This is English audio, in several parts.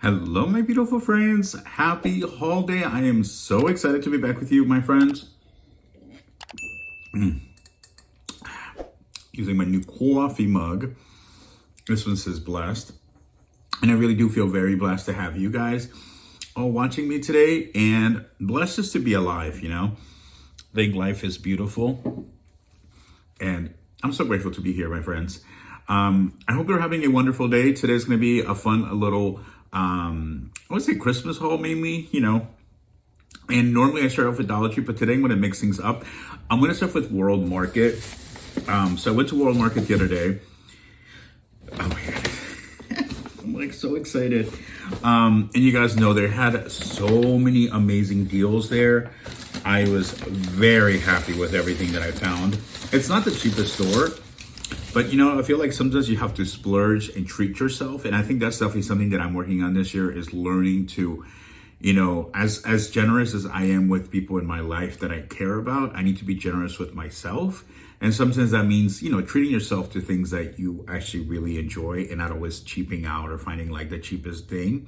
Hello, my beautiful friends. Happy holiday. I am so excited to be back with you, my friends. Using my new coffee mug. This one says blessed. And I really do feel very blessed to have you guys all watching me today. And blessed just to be alive, you know. I think life is beautiful. And I'm so grateful to be here, my friends. I hope you're having a wonderful day. Today's going to be a fun little, I would say Christmas haul mainly, you know. And normally I start off with Dollar Tree, but today I'm going to mix things up. I'm going to start with World Market. So I went to World Market the other day. Oh my God. I'm like so excited. And you guys know they had so many amazing deals there. I was very happy with everything that I found. It's not the cheapest store, but you know, I feel like sometimes you have to splurge and treat yourself. And I think that's definitely something that I'm working on this year, is learning to, you know, as generous as I am with people in my life that I care about, I need to be generous with myself. And sometimes that means, you know, treating yourself to things that you actually really enjoy and not always cheaping out or finding like the cheapest thing.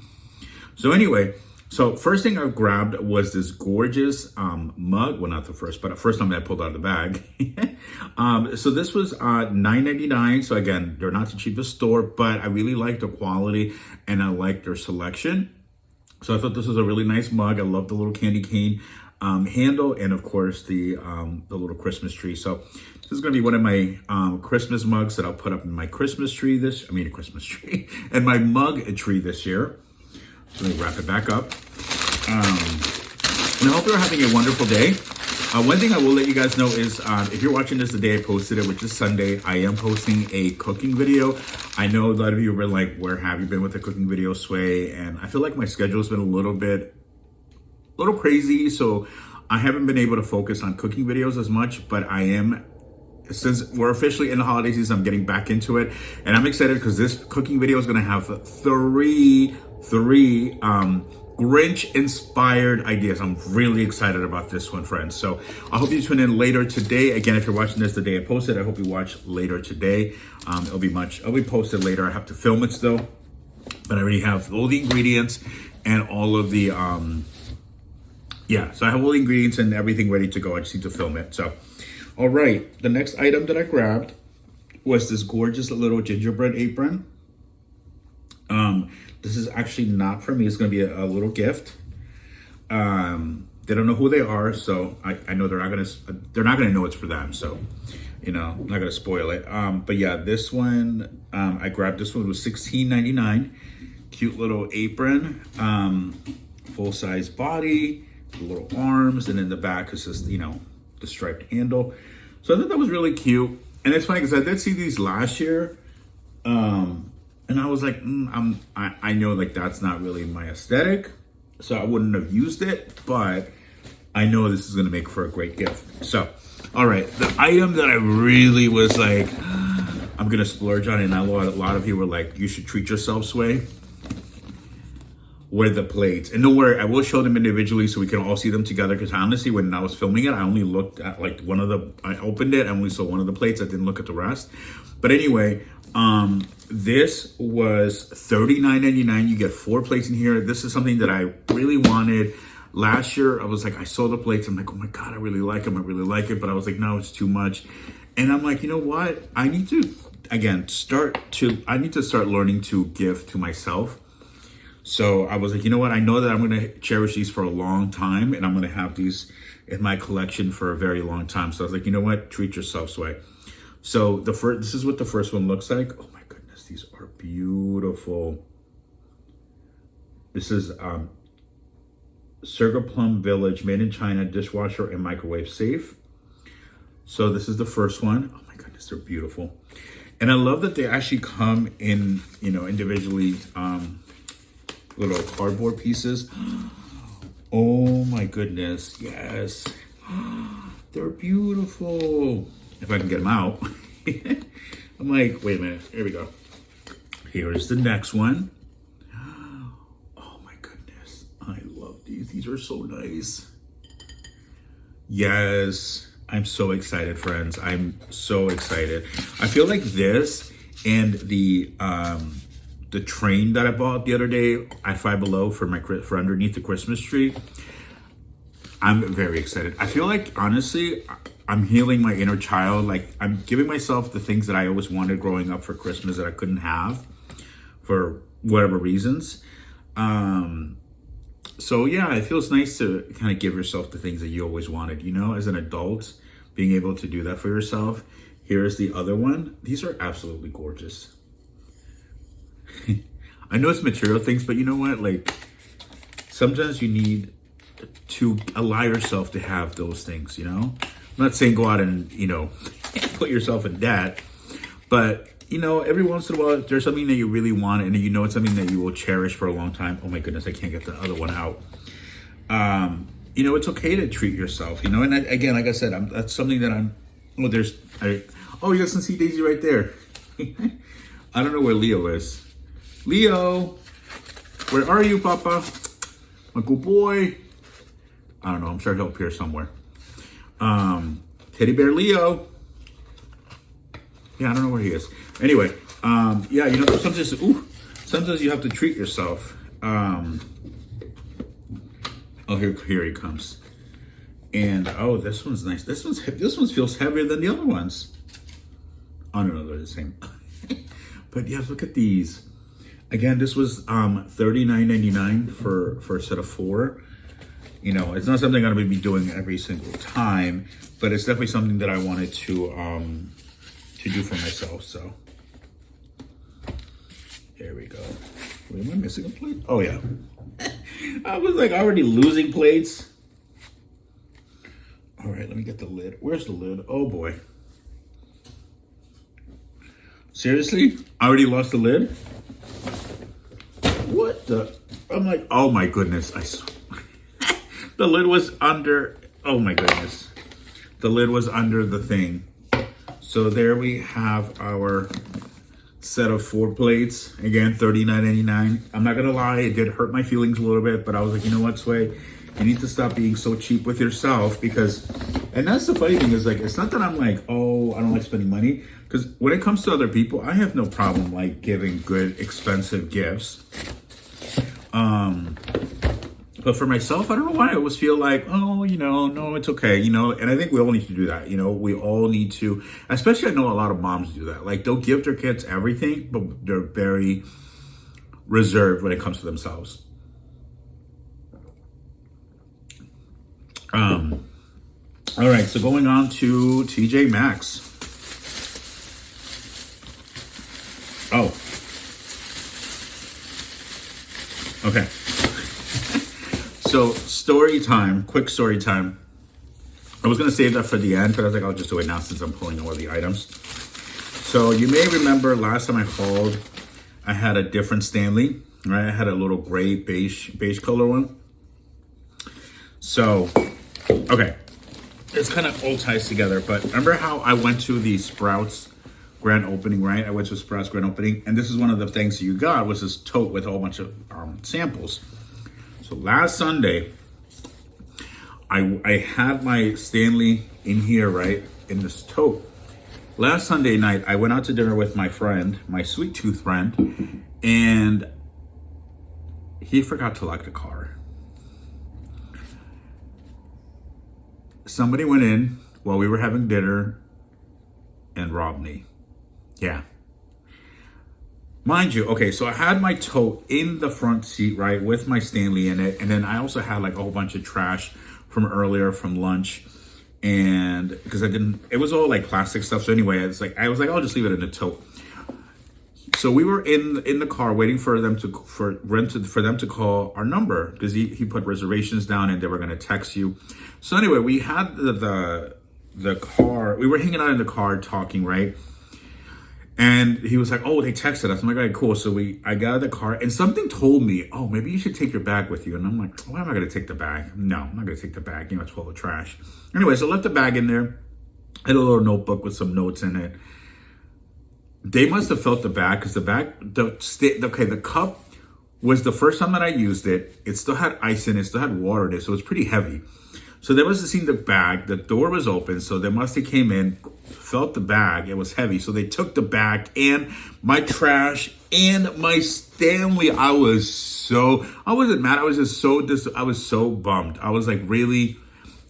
So anyway, so first thing I grabbed was this gorgeous mug. Well, not the first, but the first time I pulled out of the bag. So this was $9.99. So again, they're not the cheapest store, but I really like the quality and I like their selection. So I thought this was a really nice mug. I love the little candy cane handle, and of course the little Christmas tree. So this is going to be one of my Christmas mugs that I'll put up in my Christmas tree and my mug tree this year. So let me wrap it back up. And I hope you're having a wonderful day. One thing I will let you guys know is if you're watching this the day I posted it, which is Sunday, I am posting a cooking video. I know a lot of you were like, where have you been with the cooking video, Sway? And I feel like my schedule has been a little crazy. So I haven't been able to focus on cooking videos as much, but I am, since we're officially in the holiday season, I'm getting back into it. And I'm excited because this cooking video is going to have three Grinch inspired ideas. I'm really excited about this one, friends. So I hope you tune in later today. Again, if you're watching this the day I posted, I hope you watch later today. It'll be posted later. I have to film it still, but I already have all the ingredients and all of the, so I have all the ingredients and everything ready to go. I just need to film it. So, all right. The next item that I grabbed was this gorgeous little gingerbread apron. This is actually not for me. It's going to be a little gift. They don't know who they are, so I know they're not going to know it's for them. So, you know, I'm not going to spoil it. But yeah, this one, I grabbed this one. It was $16.99. Cute little apron, full size body, little arms, and in the back is just, you know, the striped handle. So I thought that was really cute. And it's funny because I did see these last year. And I was like, I know like that's not really my aesthetic, so I wouldn't have used it, but I know this is going to make for a great gift. So, all right, the item that I really was like, I'm going to splurge on, and I know a lot of you were like, you should treat yourself, Sway, were the plates. And don't worry, I will show them individually so we can all see them together, because honestly, when I was filming it, I only looked at like I opened it, I only saw one of the plates, I didn't look at the rest. But anyway, this was $39.99. You get 4 plates in here. This is something that I really wanted. Last year, I was like, I saw the plates. I'm like, oh my God, I really like them. I really like it. But I was like, no, it's too much. And I'm like, you know what? I need to, again, start learning to give to myself. So I was like, you know what? I know that I'm going to cherish these for a long time, and I'm going to have these in my collection for a very long time. So I was like, you know what? Treat yourself, Sway. So this is what the first one looks like. Oh my goodness, these are beautiful. This is Sugar Plum Village, made in China, dishwasher and microwave safe. So this is the first one. Oh my goodness, they're beautiful. And I love that they actually come in, you know, individually, little cardboard pieces. Oh my goodness, yes. They're beautiful. If I can get them out. I'm like, wait a minute. Here we go. Here is the next one. Oh my goodness. I love these. These are so nice. Yes. I'm so excited, friends. I'm so excited. I feel like this and the the train that I bought the other day at Five Below for underneath the Christmas tree. I'm very excited. I feel like, honestly, I'm healing my inner child. Like, I'm giving myself the things that I always wanted growing up for Christmas that I couldn't have for whatever reasons. So yeah, it feels nice to kind of give yourself the things that you always wanted, you know, as an adult, being able to do that for yourself. Here's the other one. These are absolutely gorgeous. I know it's material things, but you know what? Like, sometimes you need to allow yourself to have those things, you know? I'm not saying go out and, you know, put yourself in debt, but, you know, every once in a while, if there's something that you really want and you know it's something that you will cherish for a long time. Oh my goodness, I can't get the other one out. You know, it's okay to treat yourself, you know? And again, like I said, that's something that oh, you guys can see Daisy right there. I don't know where Leo is. Leo, where are you, Papa? My good boy. I don't know, I'm sure he'll appear somewhere. Teddy bear Leo. Yeah, I don't know where he is. Anyway, yeah, you know, sometimes you have to treat yourself. Oh, here he comes. And oh, this one's nice. This one feels heavier than the other ones. Oh no, they're the same. But yeah, look at these. Again, this was $39.99 for a set of 4. You know, it's not something I'm going to be doing every single time, but it's definitely something that I wanted to do for myself. So there we go. Wait, am I missing a plate? Oh yeah. I was like already losing plates. All right, let me get the lid. Where's the lid? Oh boy. Seriously? I already lost the lid? What the? I'm like, oh my goodness. The lid was under, oh my goodness. The lid was under the thing. So there we have our set of 4 plates. Again, $39.99. I'm not gonna lie, it did hurt my feelings a little bit, but I was like, you know what, Sway? You need to stop being so cheap with yourself because, and that's the funny thing is like, it's not that I'm like, oh, I don't like spending money. Because when it comes to other people, I have no problem like giving good, expensive gifts. But for myself, I don't know why I always feel like, oh, you know, no, it's okay, you know, and I think we all need to do that. You know, we all need to, especially I know a lot of moms do that. Like they'll give their kids everything, but they're very reserved when it comes to themselves. All right, so going on to TJ Maxx. Oh. Okay. So story time, quick story time. I was going to save that for the end, but I was like, I'll just do it now since I'm pulling all the items. So you may remember last time I hauled, I had a different Stanley, right? I had a little gray beige color one. So, okay. It's kind of all ties together, but remember how I went to the Sprouts grand opening, right? I went to Sprouts grand opening, and this is one of the things you got was this tote with a whole bunch of samples. So last Sunday, I had my Stanley in here, right, in this tote. Last Sunday night, I went out to dinner with my friend, my sweet tooth friend, and he forgot to lock the car. Somebody went in while we were having dinner and robbed me. Yeah. Mind you, okay, so I had my tote in the front seat, right, with my Stanley in it. And then I also had like a whole bunch of trash from earlier from lunch. And because it was all like plastic stuff. So anyway, I was like, I'll just leave it in the tote. So we were in the car waiting for them to call our number because he put reservations down and they were going to text you. So anyway, we had the car. We were hanging out in the car talking, right? And he was like, "Oh, they texted us." I'm like, "All right, cool." So I got out of the car and something told me, "Oh, maybe you should take your bag with you." And I'm like, "Why am I going to take the bag? No, I'm not going to take the bag. You know, it's full of trash." Anyway, so I left the bag in there. I had a little notebook with some notes in it. They must have felt the bag because the cup was the first time that I used it. It still had ice in it, still had water in it, so it was pretty heavy. So they must have seen the bag. The door was open, so they must have came in, felt the bag. It was heavy, so they took the bag and my trash and my Stanley. I wasn't mad. I was just I was so bummed. I was like, really.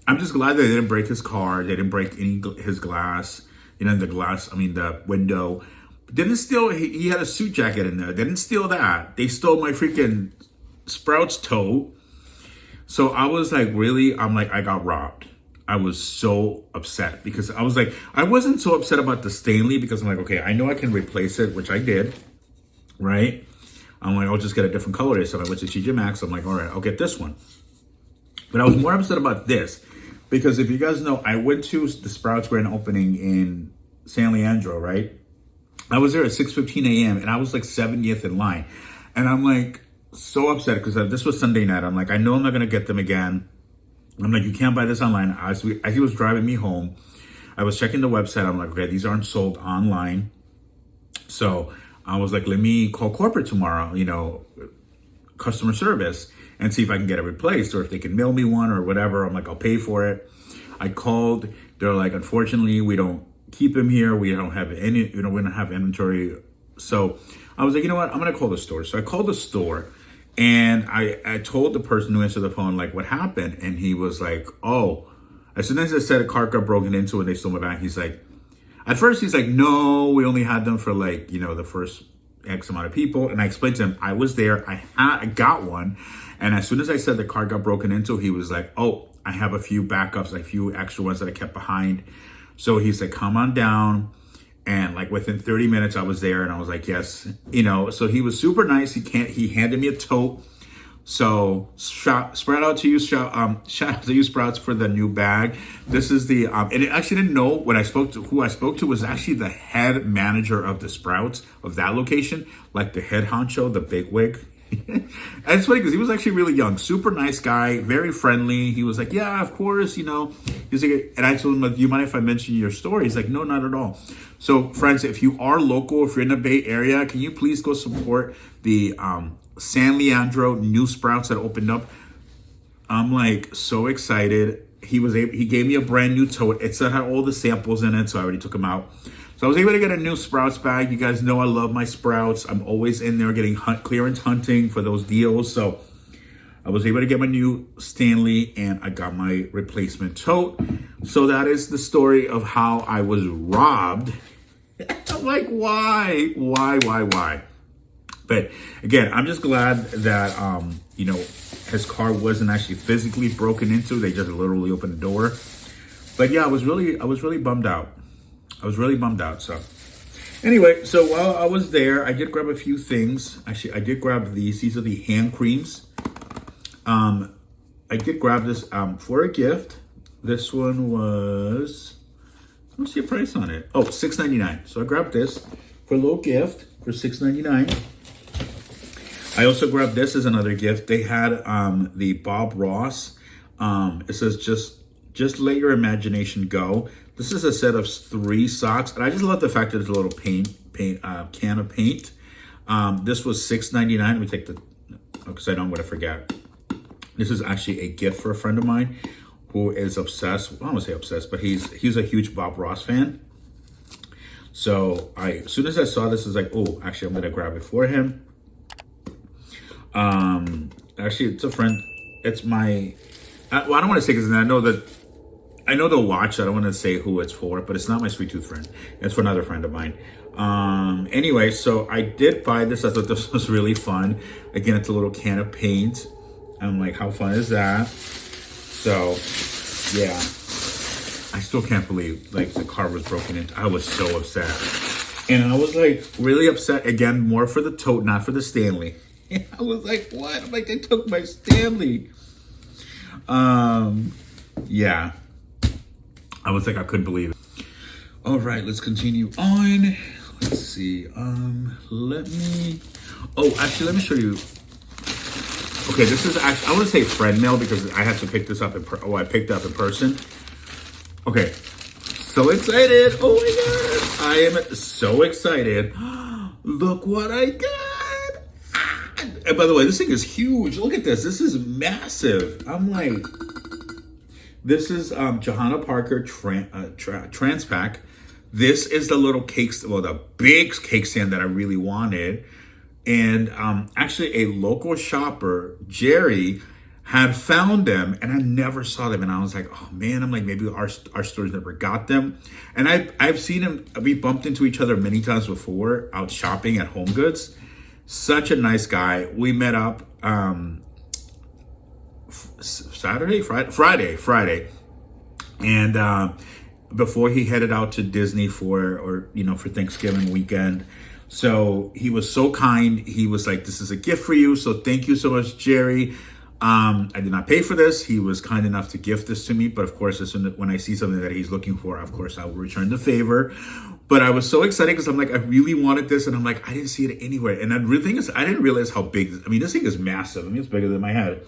I'm just glad they didn't break his car. They didn't break his glass. The window. Didn't steal. He had a suit jacket in there. They didn't steal that. They stole my freaking Sprouts tote. So I was like, really? I'm like, I got robbed. I was so upset because I was like, I wasn't so upset about the Stanley because I'm like, okay, I know I can replace it, which I did, right? I'm like, I'll just get a different color. So I went to TJ Maxx. I'm like, all right, I'll get this one. But I was more upset about this because if you guys know, I went to the Sprouts grand opening in San Leandro, right? I was there at 6:15 a.m. and I was like 70th in line. And I'm like so upset because this was Sunday night. I'm like, I know I'm not going to get them again. I'm like, you can't buy this online. As he was driving me home, I was checking the website. I'm like, okay, these aren't sold online. So I was like, let me call corporate tomorrow, customer service, and see if I can get it replaced or if they can mail me one or whatever. I'm like, I'll pay for it. I called. They're like, unfortunately, we don't keep them here. We don't have we don't have inventory. So I was like, you know what? I'm going to call the store. So I called the store and I told the person who answered the phone, like, what happened? And he was like, oh, as soon as I said a car got broken into and they stole my bag, he's like, at first he's like, no, we only had them for like, the first X amount of people. And I explained to him, I was there. I got one. And as soon as I said the car got broken into, he was like, oh, I have a few backups, a few extra ones that I kept behind. So he's like, come on down. And like within 30 minutes, I was there and I was like, yes, so he was super nice. He handed me a tote. So shout out to you, shout out to you, Sprouts, for the new bag. This is the, and it actually didn't know who I spoke to was actually the head manager of the Sprouts of that location, like the head honcho, the bigwig. And it's funny because he was actually really young, super nice guy, very friendly. He was like, yeah, of course, He's like, and I told him, like, do you mind if I mention your store? He's like, no, not at all. So friends, if you are local, if you're in the Bay Area, can you please go support the San Leandro new Sprouts that opened up? I'm like so excited. He gave me a brand new tote. It still had all the samples in it, so I already took them out. So I was able to get a new Sprouts bag. You guys know I love my Sprouts. I'm always in there getting clearance hunting for those deals. So I was able to get my new Stanley and I got my replacement tote. So that is the story of how I was robbed. I'm like, why? But again, I'm just glad that, his car wasn't actually physically broken into. They just literally opened the door. But yeah, I was really bummed out. So anyway, so while I was there, I did grab a few things. Actually, I did grab these. These are the hand creams. I did grab this for a gift. This one was, I don't see a price on it. Oh, $6.99. So I grabbed this for a little gift for $6.99. I also grabbed this as another gift. They had the Bob Ross. It says just let your imagination go. This is a set of 3 socks, and I just love the fact that there's a little can of paint. This was $6.99. Let me take because I don't want to forget. This is actually a gift for a friend of mine who is obsessed. I don't want to say obsessed, but he's a huge Bob Ross fan. So as soon as I saw this, I was like, oh, actually, I'm gonna grab it for him. Actually, it's a friend. It's my. I don't want to say because I know they'll watch. I don't want to say who it's for, but it's not my sweet tooth friend. It's for another friend of mine. Anyway, so I did buy this. I thought this was really fun. Again, it's a little can of paint. I'm like, how fun is that? So, yeah. I still can't believe, like, the car was broken into. I was so upset. And I was, like, really upset. Again, more for the tote, not for the Stanley. And I was like, what? I'm like, they took my Stanley. Yeah. I was like, I couldn't believe it. All right, let's continue on. Let's see. Let me show you. Okay, this is actually, I want to say friend mail because I had to pick this up I picked it up in person. Okay, so excited. Oh my God. I am so excited. Look what I got. And by the way, this thing is huge. Look at this. This is massive. I'm like, This is Johanna Parker Trans Pack. This is the little cakes, well, the big cake stand that I really wanted. And actually a local shopper, Jerry, had found them, and I never saw them. And I was like, oh man, I'm like, maybe our stores never got them. And I've seen him, we bumped into each other many times before out shopping at Home Goods. Such a nice guy. We met up Friday. And before he headed out to Disney for Thanksgiving weekend. So he was so kind. He was like, this is a gift for you. So thank you so much, Jerry. I did not pay for this. He was kind enough to gift this to me. But of course, when I see something that he's looking for, of course, I will return the favor. But I was so excited because I'm like, I really wanted this. And I'm like, I didn't see it anywhere. And the real thing is, I didn't realize how big, this thing is massive. I mean, it's bigger than my head.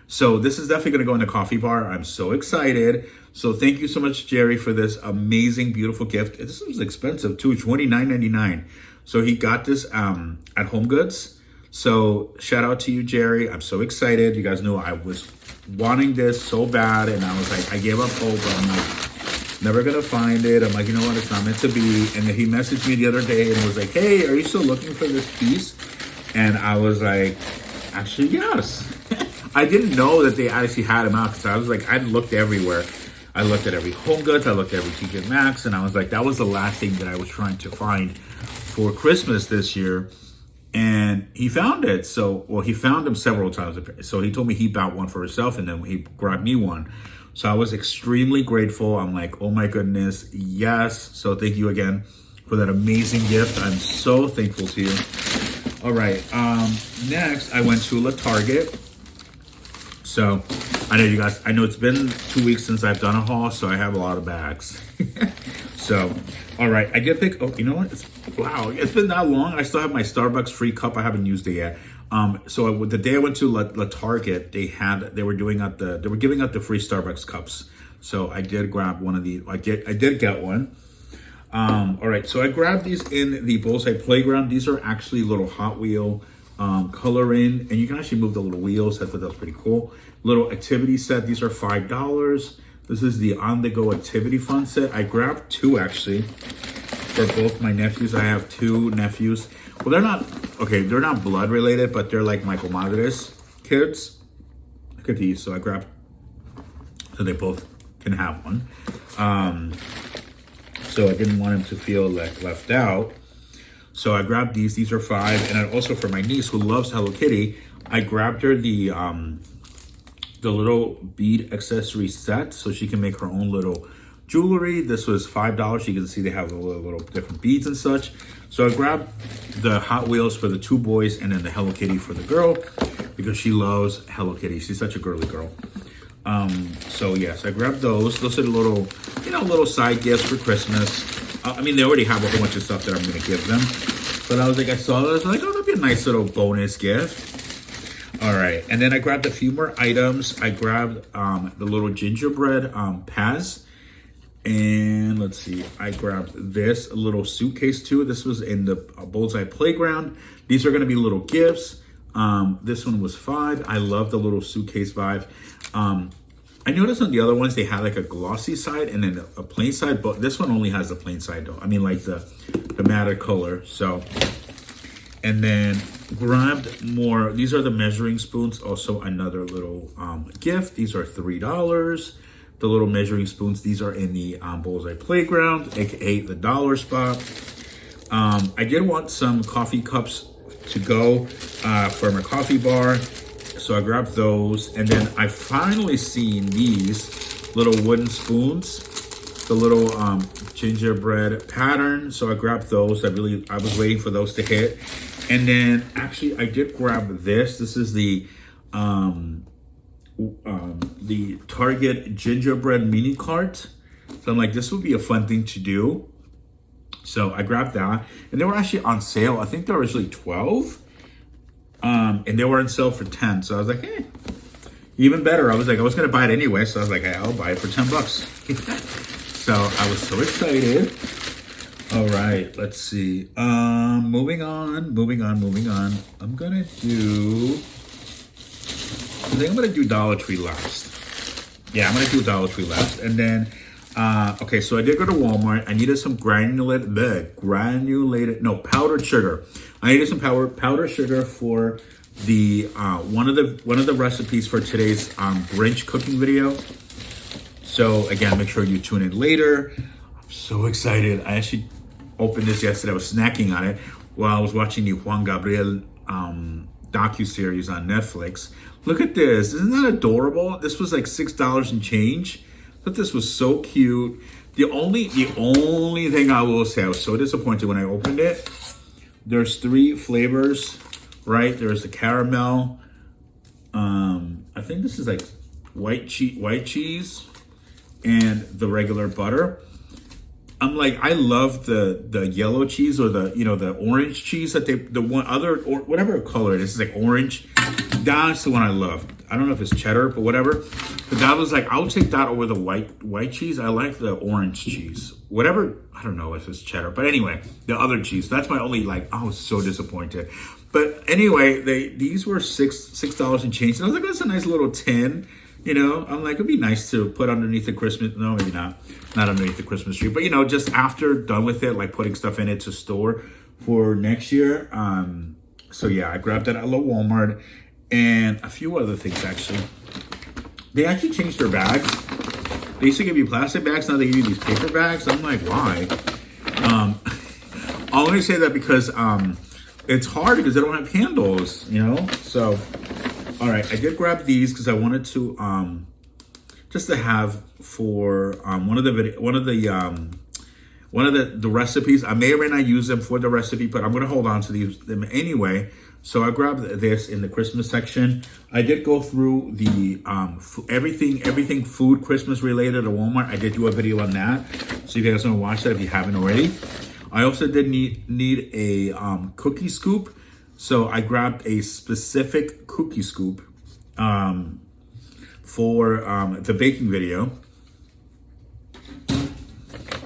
So this is definitely going to go in the coffee bar. I'm so excited. So thank you so much, Jerry, for this amazing, beautiful gift. This was expensive too, $29.99. So he got this at Home Goods. So shout out to you, Jerry. I'm so excited. You guys know I was wanting this so bad. And I was like, I gave up hope. But I'm like, never going to find it. I'm like, you know what? It's not meant to be. And then he messaged me the other day and was like, hey, are you still looking for this piece? And I was like, actually, yes. I didn't know that they actually had them out because I was like, I looked everywhere. I looked at every Home Goods. I looked at every TJ Maxx. And I was like, that was the last thing that I was trying to find for Christmas this year. And he found it. So, well, he found them several times. So he told me he bought one for himself and then he grabbed me one. So I was extremely grateful. I'm like, oh my goodness, yes. So thank you again for that amazing gift. I'm so thankful to you. All right. Next, I went to Target. So I know it's been 2 weeks since I've done a haul, so I have a lot of bags. So, all right, I did pick, oh, you know what? Wow, it's been that long. I still have my Starbucks free cup. I haven't used it yet. So the day I went to Target, they were giving out the free Starbucks cups. So I did grab one of these. I did get one. All right, so I grabbed these in the Bullseye Playground. These are actually little Hot Wheel coloring, and you can actually move the little wheels. I thought that was pretty cool. Little activity set. These are $5. This is the on-the-go activity fun set. I grabbed two actually for both my nephews. I have two nephews. Well, they're not blood related, but they're like my comadres kids. Look at these. So I grabbed, so they both can have one. So I didn't want them to feel like left out. So I grabbed these. These are $5. And also for my niece who loves Hello Kitty, I grabbed her the little bead accessory set so she can make her own little jewelry. This was $5. You can see they have a little different beads and such. So I grabbed the Hot Wheels for the two boys and then the Hello Kitty for the girl because she loves Hello Kitty. She's such a girly girl. So yes, I grabbed those. Those are the little side gifts for Christmas. They already have a whole bunch of stuff that I'm going to give them. But I was like, I saw it. I was like, oh, that'd be a nice little bonus gift. All right. And then I grabbed a few more items. I grabbed the little gingerbread Paz. And let's see. I grabbed this little suitcase too. This was in the Bullseye Playground. These are going to be little gifts. This one was $5. I love the little suitcase vibe. I noticed on the other ones, they had like a glossy side and then a plain side, but this one only has the plain side though. Like the matte color. So, and then grabbed more. These are the measuring spoons. Also another little gift. These are $3. The little measuring spoons. These are in the Bullseye Playground, aka the dollar spot. I did want some coffee cups to go for my coffee bar. So I grabbed those, and then I finally seen these little wooden spoons, the little gingerbread pattern. So I grabbed those. I was waiting for those to hit. And then actually I did grab this. This is the Target gingerbread mini cart. So I'm like, this would be a fun thing to do. So I grabbed that, and they were actually on sale. I think they were originally 12. And they were on sale for 10. So I was like, hey, even better. I was going to buy it anyway. So I was like, hey, I'll buy it for $10. So I was so excited. All right, let's see. Moving on. I'm going to do Dollar Tree last. Yeah, I'm gonna do Dollar Tree last. And then, okay, so I did go to Walmart. I needed some powdered sugar. I needed some powdered sugar for the one of the recipes for today's Grinch cooking video. So again, make sure you tune in later. I'm so excited. I actually opened this yesterday. I was snacking on it while I was watching the Juan Gabriel docu-series on Netflix. Look at this. Isn't that adorable? This was like $6 and change. I thought this was so cute. The only thing I will say, I was so disappointed when I opened it. There's 3 flavors, right? There's the caramel. I think this is like white cheese and the regular butter. I'm like, I love the yellow cheese or the orange cheese that or whatever color it is. It's like orange. That's the one I love. I don't know if it's cheddar, but whatever. But that was like, I would take that over the white cheese. I like the orange cheese. Whatever, I don't know if it's cheddar. But anyway, the other cheese. That's my only I was so disappointed. But anyway, these were $6 and change. And I was like, that's a nice little tin. I'm like, it'd be nice to put underneath the Christmas. No, maybe not underneath the Christmas tree. But just after done with it, like putting stuff in it to store for next year. So yeah, I grabbed that at Walmart and a few other things actually. They actually changed their bags. They used to give you plastic bags. Now they give you these paper bags. I'm like, why? I only say that because it's hard because they don't have handles. So. All right, I did grab these because I wanted to just to have for one of the recipes. I may or may not use them for the recipe, but I'm gonna hold on to them anyway. So I grabbed this in the Christmas section. I did go through the everything food Christmas related at Walmart. I did do a video on that, so you guys want to watch that if you haven't already. I also did need a cookie scoop. So I grabbed a specific cookie scoop for the baking video.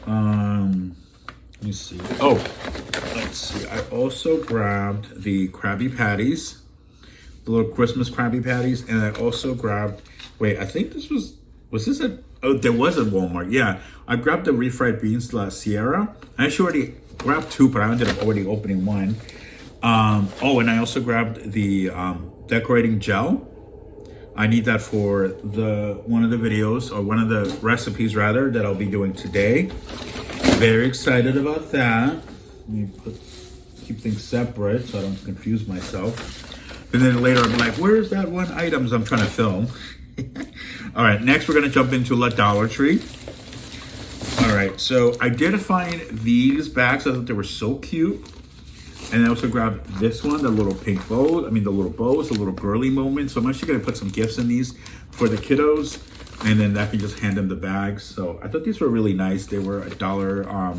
Let me see. Oh, let's see. I also grabbed the Krabby Patties, the little Christmas Krabby Patties, and I also grabbed. Wait, I think this was this a? Oh, there was a Walmart. Yeah, I grabbed the refried beans La Sierra. I actually already grabbed 2, but I ended up already opening 1. And I also grabbed the decorating gel. I need that for one of the videos, or one of the recipes rather, that I'll be doing today. Very excited about that. Let me keep things separate so I don't confuse myself. And then later I'll be like, where's that one items I'm trying to film? All right, next we're gonna jump into Dollar Tree. All right, so I did find these bags. I thought they were so cute. And I also grabbed this one, the little pink bow. The little bows, the little girly moment. So I'm actually gonna put some gifts in these for the kiddos, and then I can just hand them the bags. So I thought these were really nice. They were $1. I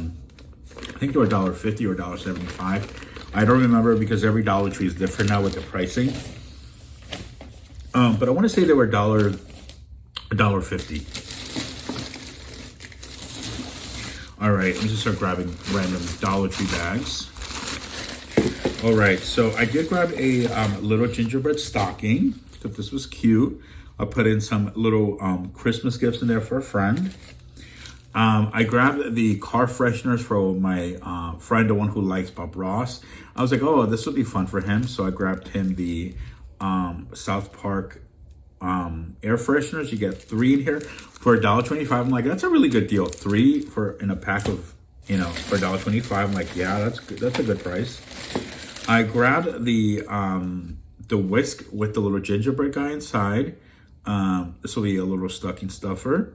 think they were $1.50 or $1.75. I don't remember because every Dollar Tree is different now with the pricing. But I want to say they were $1.50. All right, let me just start grabbing random Dollar Tree bags. All right, so I did grab a little gingerbread stocking. Thought this was cute. I put in some little Christmas gifts in there for a friend. I grabbed the car fresheners for my friend, the one who likes Bob Ross. I was like, oh, this would be fun for him. So I grabbed him the South Park air fresheners. You get 3 in here for $1.25. I'm like, that's a really good deal. 3 in a pack of, for $1.25. I'm like, yeah, that's good. That's a good price. I grabbed the whisk with the little gingerbread guy inside. This will be a little stocking stuffer.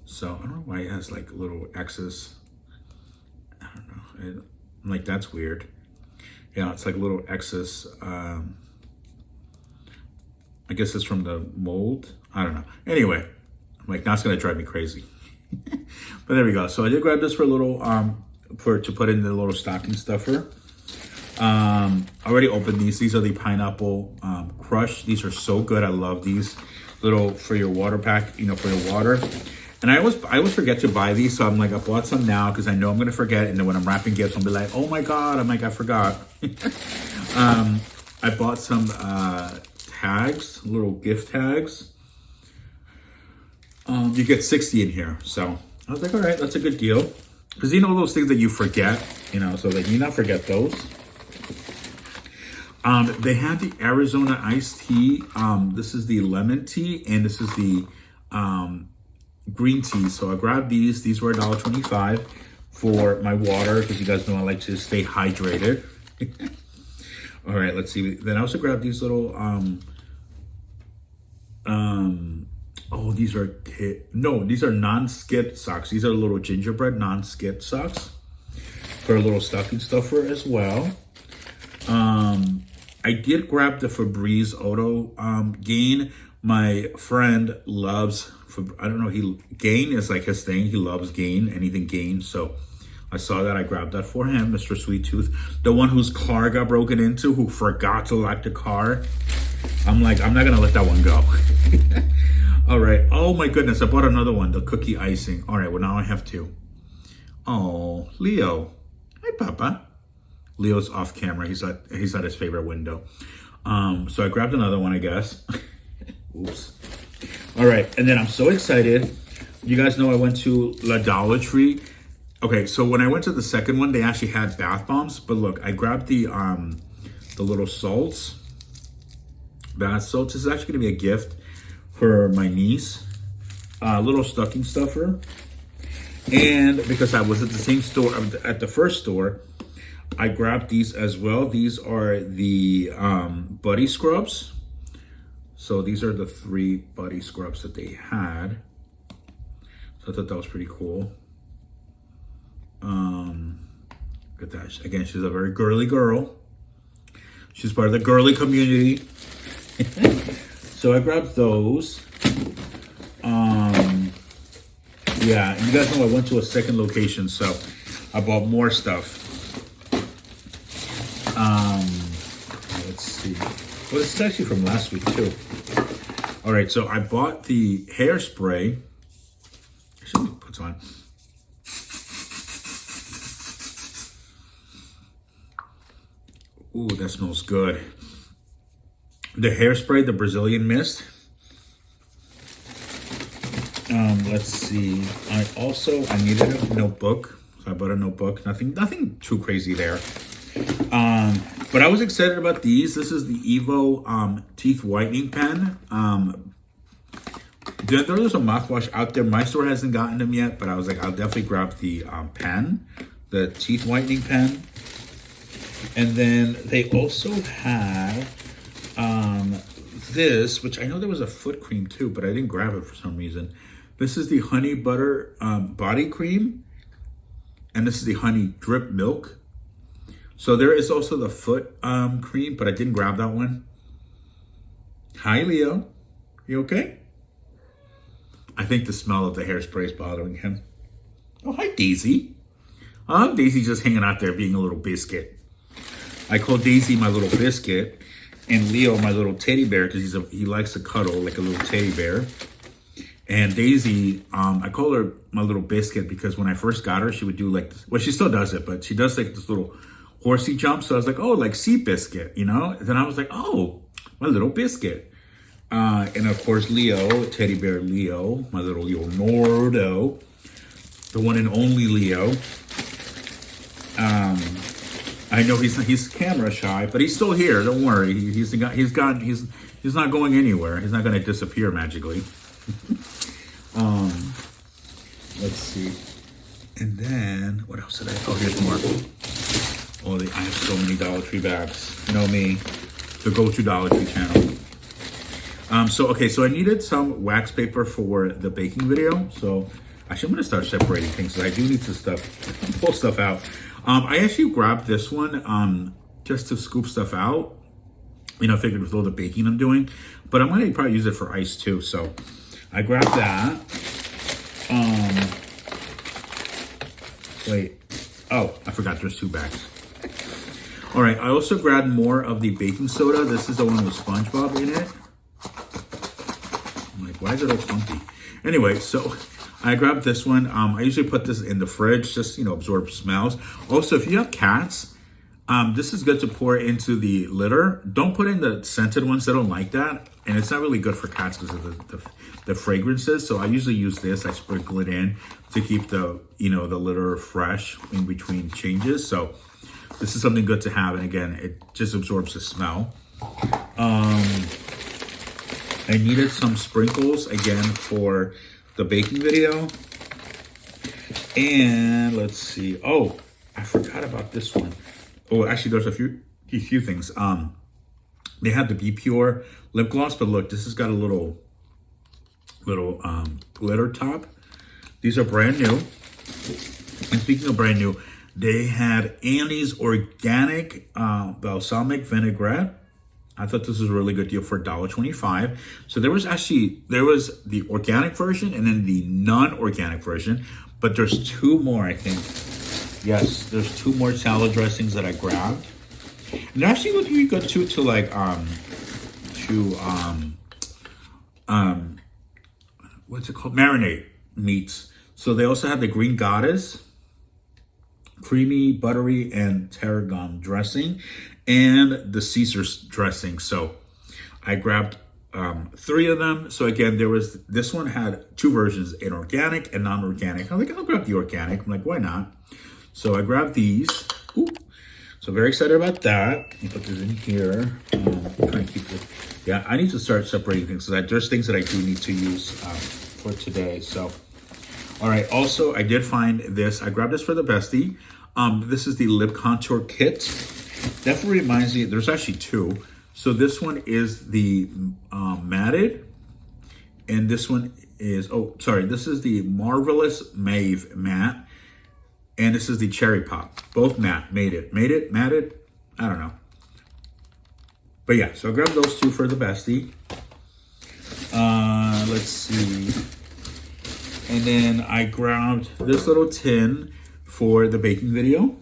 So I don't know why it has like little X's. I don't know. I'm like, that's weird. Yeah, it's like little X's. I guess it's from the mold. I don't know. Anyway, I'm like, that's gonna drive me crazy. But there we go. So I did grab this for a little to put in the little stocking stuffer. I already opened these. These are the pineapple crush. These are so good. I love these little for your water pack, for your water. And I always forget to buy these, so I'm like, I bought some now because I know I'm gonna forget. And then when I'm wrapping gifts, I'll be like, oh my god! I'm like, I forgot. I bought some tags, little gift tags. You get 60 in here. So I was like, all right, that's a good deal. Because you know those things that you forget, you know, so that you not forget those. They had the Arizona iced tea. This is the lemon tea, and this is the green tea. So I grabbed these. These were $1.25 for my water, because you guys know I like to stay hydrated. All right, let's see. Then I also grabbed these little oh, these are non-skid socks. These are little gingerbread non-skid socks for a little stocking stuffer as well. I did grab the Febreze Auto Gain. My friend loves, I don't know, Gain is like his thing. He loves Gain, anything Gain. So I saw that, I grabbed that for him, Mr. Sweet Tooth. The one whose car got broken into, who forgot to lock the car. I'm like, I'm not gonna let that one go. All right, oh my goodness, I bought another one, the cookie icing. All right, well now I have two. Oh, Leo, hi Papa. Leo's off camera, he's at his favorite window. So I grabbed another one, I guess. Oops. All right, and then I'm so excited. You guys know I went to La Dollar Tree. Okay, so when I went to the second one, they actually had bath bombs. But look, I grabbed the little salts. Bath salts. This is actually gonna be a gift for my niece. Little stocking stuffer. And because I was at the same store, at the first store, I grabbed these as well. These are the Buddy Scrubs. So these are the 3 Buddy Scrubs that they had. So I thought that was pretty cool. Look at that. Again, she's a very girly girl. She's part of the girly community. So I grabbed those. Yeah, and you guys know I went to a second location, so I bought more stuff. Let's see. Well, this is actually from last week too. All right, so I bought the hairspray. I should put on. Ooh, that smells good. The hairspray, the Brazilian mist. Let's see. I needed a notebook, so I bought a notebook. Nothing too crazy there. But I was excited about these. This is the Evo teeth whitening pen. There's a mouthwash out there. My store hasn't gotten them yet, but I was like, I'll definitely grab the pen, the teeth whitening pen. And then they also have this, which I know there was a foot cream too, but I didn't grab it for some reason. This is the honey butter body cream, and this is the honey drip milk. So there is also the foot cream, but I didn't grab that one. Hi, Leo. You okay? I think the smell of the hairspray is bothering him. Oh, hi, Daisy. Daisy's just hanging out there being a little biscuit. I call Daisy my little biscuit, and Leo my little teddy bear, because he likes to cuddle like a little teddy bear. And Daisy, I call her my little biscuit because when I first got her, she would do like this. Well, she still does it, but she does like this little horsey jump. So I was like, oh, like sea biscuit, you know? And then I was like, oh, my little biscuit. And of course, Leo, teddy bear Leo, my little Leonardo, the one and only Leo. I know he's camera shy, but he's still here. Don't worry. He's not going anywhere. He's not going to disappear magically. Let's see. And then what else did I? Oh, here's more. Oh, I have so many Dollar Tree bags. You know me, the go-to Dollar Tree channel. So I needed some wax paper for the baking video. So actually, I'm gonna start separating things. So I do need to pull stuff out. I actually grabbed this one just to scoop stuff out. You know, I figured with all the baking I'm doing, but I'm gonna probably use it for ice too. So I grabbed that. Wait. Oh, I forgot there's 2 bags. All right, I also grabbed more of the baking soda. This is the one with SpongeBob in it. I'm like, why is it all clumpy? Anyway, so I grabbed this one. I usually put this in the fridge, just, you know, absorb smells. Also, if you have cats, This is good to pour into the litter. Don't put in the scented ones. They don't like that. And it's not really good for cats because of the fragrances. So I usually use this. I sprinkle it in to keep the, the litter fresh in between changes. So this is something good to have. And again, it just absorbs the smell. I needed some sprinkles again for the baking video. And let's see. Oh, I forgot about this one. Oh, actually, there's a few things. They have the Be Pure lip gloss, but look, this has got a little glitter top. These are brand new. And speaking of brand new, they had Annie's organic balsamic vinaigrette. I thought this was a really good deal for $1.25. So there was the organic version and then the non-organic version, but there's two more, I think. Yes, there's two more salad dressings that I grabbed. And they're actually looking really good too what's it called? Marinate meats. So they also have the Green Goddess, creamy, buttery, and tarragon dressing, and the Caesar's dressing. So I grabbed 3 of them. So again, this one had 2 versions, an organic and non-organic. I'm like, I'll grab the organic. I'm like, why not? So I grabbed these. Ooh. So very excited about that. Let me put this in here. Trying to keep it. Yeah, I need to start separating things because there's things that I do need to use for today. So, all right. Also, I did find this. I grabbed this for the bestie. This is the lip contour kit. Definitely reminds me. There's actually 2. So this one is the matted, and this one is this is the Marvelous Mauve matte. And this is the Cherry Pop. Both matte. Matted. I don't know. But yeah, so I grabbed those 2 for the bestie. Let's see. And then I grabbed this little tin for the baking video.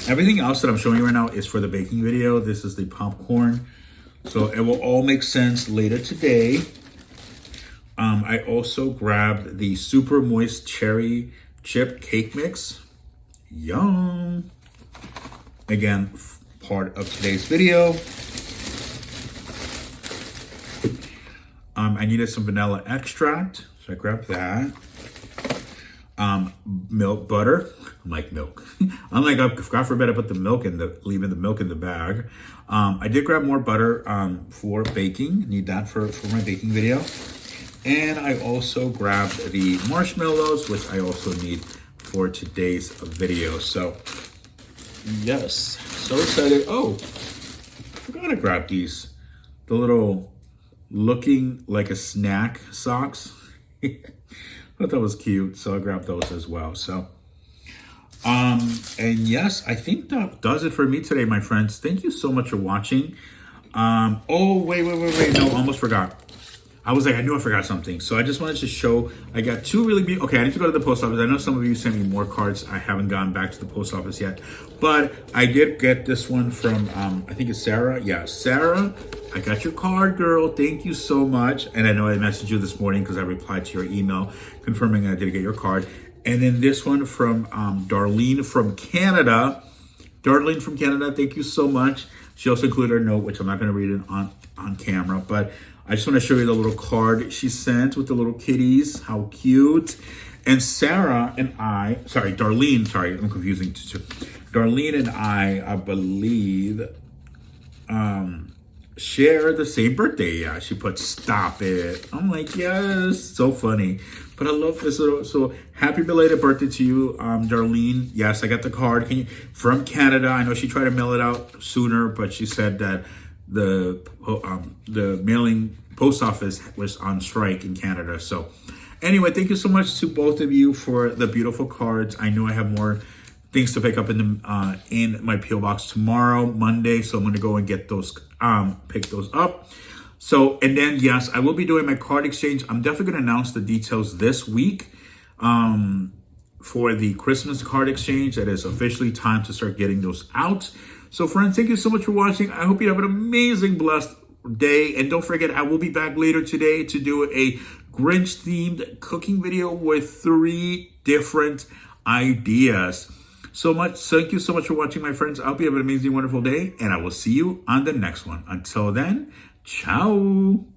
Everything else that I'm showing you right now is for the baking video. This is the popcorn. So it will all make sense later today. I also grabbed the Super Moist Cherry Chip Cake Mix. Yum. Again, part of today's video. I needed some vanilla extract, so I grabbed that. Milk butter. I'm like milk. I'm like, God forbid I put the milk leaving the milk in the bag. I did grab more butter for baking. Need that for my baking video. And I also grabbed the marshmallows, which I also need for today's video. So, yes, so excited. Oh, I forgot to grab these. The little looking like a snack socks. I thought that was cute, so I grabbed those as well. So, and yes, I think that does it for me today, my friends. Thank you so much for watching. Oh, wait. No, almost forgot. I was like, I knew I forgot something. So I just wanted to show, I got 2 really big, okay, I need to go to the post office. I know some of you sent me more cards. I haven't gone back to the post office yet. But I did get this one from, I think it's Sarah. Yeah, Sarah, I got your card, girl. Thank you so much. And I know I messaged you this morning because I replied to your email confirming I did get your card. And then this one from Darlene from Canada. Darlene from Canada, thank you so much. She also included a note, which I'm not going to read it on camera, but I just want to show you the little card she sent with the little kitties. How cute. And Sarah and Darlene, I'm confusing two. Darlene and I believe, share the same birthday. Yeah, she put stop it. I'm like, yes, so funny. But I love this little, so happy belated birthday to you, Darlene. Yes, I got the card from Canada. I know she tried to mail it out sooner, but she said that the mailing post office was on strike in Canada. So anyway, thank you so much to both of you for the beautiful cards. I know I have more things to pick up in my PO box tomorrow, Monday. So I'm going to go and get those, pick those up. So, and then, yes, I will be doing my card exchange. I'm definitely going to announce the details this week for the Christmas card exchange. That is officially time to start getting those out. So, friends, thank you so much for watching. I hope you have an amazing, blessed day. And don't forget, I will be back later today to do a Grinch-themed cooking video with 3 different ideas. so much. Thank you so much for watching, my friends. I hope you have an amazing, wonderful day, and I will see you on the next one. Until then, ciao.